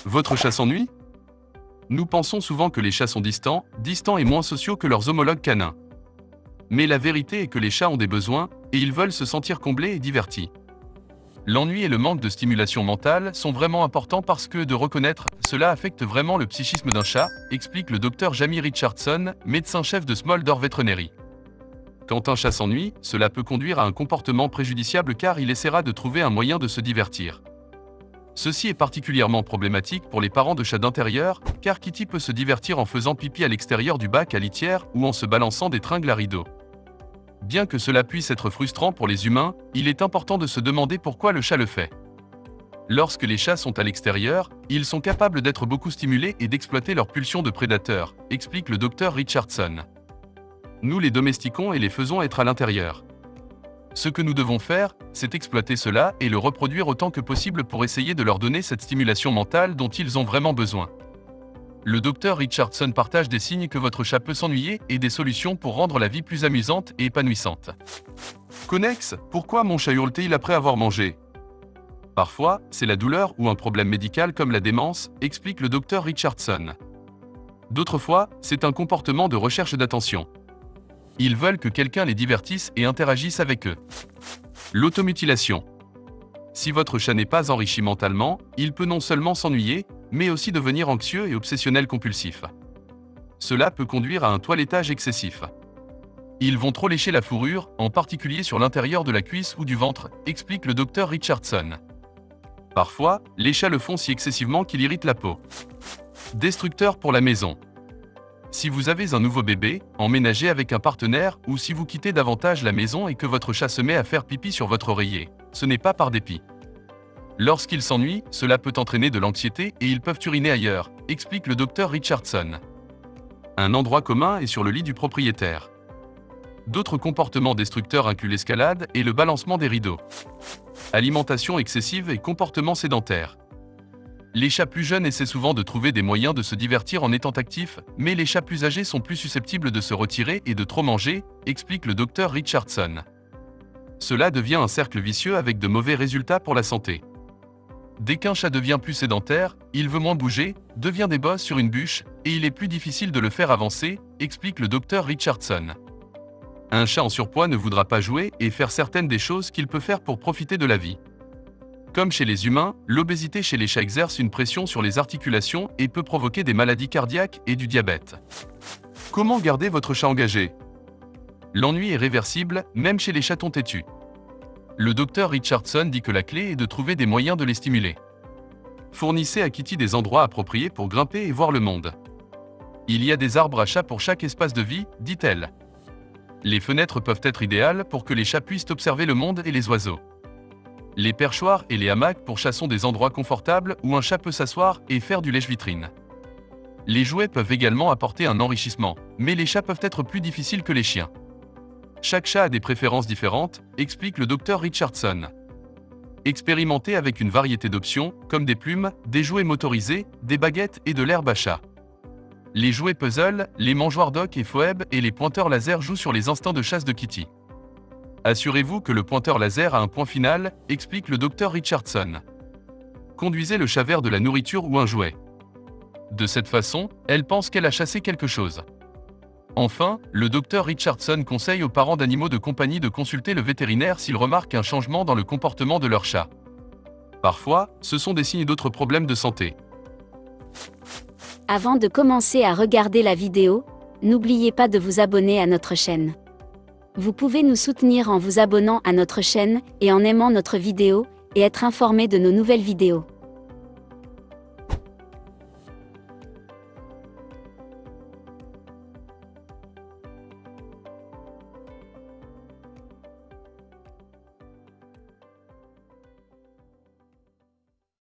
Votre chat s'ennuie? Nous pensons souvent que les chats sont distants et moins sociaux que leurs homologues canins. Mais la vérité est que les chats ont des besoins, et ils veulent se sentir comblés et divertis. L'ennui et le manque de stimulation mentale sont vraiment importants parce que de reconnaître cela affecte vraiment le psychisme d'un chat, explique le docteur Jamie Richardson, médecin-chef de Small Door Veterinary. Quand un chat s'ennuie, cela peut conduire à un comportement préjudiciable car il essaiera de trouver un moyen de se divertir. Ceci est particulièrement problématique pour les parents de chats d'intérieur, car Kitty peut se divertir en faisant pipi à l'extérieur du bac à litière ou en se balançant des tringles à rideaux. Bien que cela puisse être frustrant pour les humains, il est important de se demander pourquoi le chat le fait. Lorsque les chats sont à l'extérieur, ils sont capables d'être beaucoup stimulés et d'exploiter leurs pulsions de prédateurs, explique le docteur Richardson. Nous les domestiquons et les faisons être à l'intérieur. Ce que nous devons faire, c'est exploiter cela et le reproduire autant que possible pour essayer de leur donner cette stimulation mentale dont ils ont vraiment besoin. Le docteur Richardson partage des signes que votre chat peut s'ennuyer et des solutions pour rendre la vie plus amusante et épanouissante. Connex, pourquoi mon chat hurle-t-il après avoir mangé? Parfois, c'est la douleur ou un problème médical comme la démence, explique le docteur Richardson. D'autres fois, c'est un comportement de recherche d'attention. Ils veulent que quelqu'un les divertisse et interagisse avec eux. L'automutilation. Si votre chat n'est pas enrichi mentalement, il peut non seulement s'ennuyer, mais aussi devenir anxieux et obsessionnel compulsif. Cela peut conduire à un toilettage excessif. Ils vont trop lécher la fourrure, en particulier sur l'intérieur de la cuisse ou du ventre, explique le docteur Richardson. Parfois, les chats le font si excessivement qu'il irrite la peau. Destructeur pour la maison. Si vous avez un nouveau bébé, emménagez avec un partenaire ou si vous quittez davantage la maison et que votre chat se met à faire pipi sur votre oreiller, ce n'est pas par dépit. Lorsqu'il s'ennuie, cela peut entraîner de l'anxiété et ils peuvent uriner ailleurs, explique le docteur Richardson. Un endroit commun est sur le lit du propriétaire. D'autres comportements destructeurs incluent l'escalade et le balancement des rideaux. Alimentation excessive et comportement sédentaire. Les chats plus jeunes essaient souvent de trouver des moyens de se divertir en étant actifs, mais les chats plus âgés sont plus susceptibles de se retirer et de trop manger, explique le docteur Richardson. Cela devient un cercle vicieux avec de mauvais résultats pour la santé. Dès qu'un chat devient plus sédentaire, il veut moins bouger, devient des bosses sur une bûche, et il est plus difficile de le faire avancer, explique le docteur Richardson. Un chat en surpoids ne voudra pas jouer et faire certaines des choses qu'il peut faire pour profiter de la vie. Comme chez les humains, l'obésité chez les chats exerce une pression sur les articulations et peut provoquer des maladies cardiaques et du diabète. Comment garder votre chat engagé? L'ennui est réversible, même chez les chatons têtus. Le docteur Richardson dit que la clé est de trouver des moyens de les stimuler. Fournissez à Kitty des endroits appropriés pour grimper et voir le monde. Il y a des arbres à chats pour chaque espace de vie, dit-elle. Les fenêtres peuvent être idéales pour que les chats puissent observer le monde et les oiseaux. Les perchoirs et les hamacs pour chats sont des endroits confortables où un chat peut s'asseoir et faire du lèche-vitrine. Les jouets peuvent également apporter un enrichissement, mais les chats peuvent être plus difficiles que les chiens. Chaque chat a des préférences différentes, explique le docteur Richardson. Expérimentez avec une variété d'options, comme des plumes, des jouets motorisés, des baguettes et de l'herbe à chat. Les jouets puzzle, les mangeoires Doc et Phoebe et les pointeurs laser jouent sur les instincts de chasse de Kitty. Assurez-vous que le pointeur laser a un point final, explique le docteur Richardson. Conduisez le chat vers de la nourriture ou un jouet. De cette façon, elle pense qu'elle a chassé quelque chose. Enfin, le docteur Richardson conseille aux parents d'animaux de compagnie de consulter le vétérinaire s'ils remarquent un changement dans le comportement de leur chat. Parfois, ce sont des signes d'autres problèmes de santé. Avant de commencer à regarder la vidéo, n'oubliez pas de vous abonner à notre chaîne. Vous pouvez nous soutenir en vous abonnant à notre chaîne et en aimant notre vidéo, et être informé de nos nouvelles vidéos.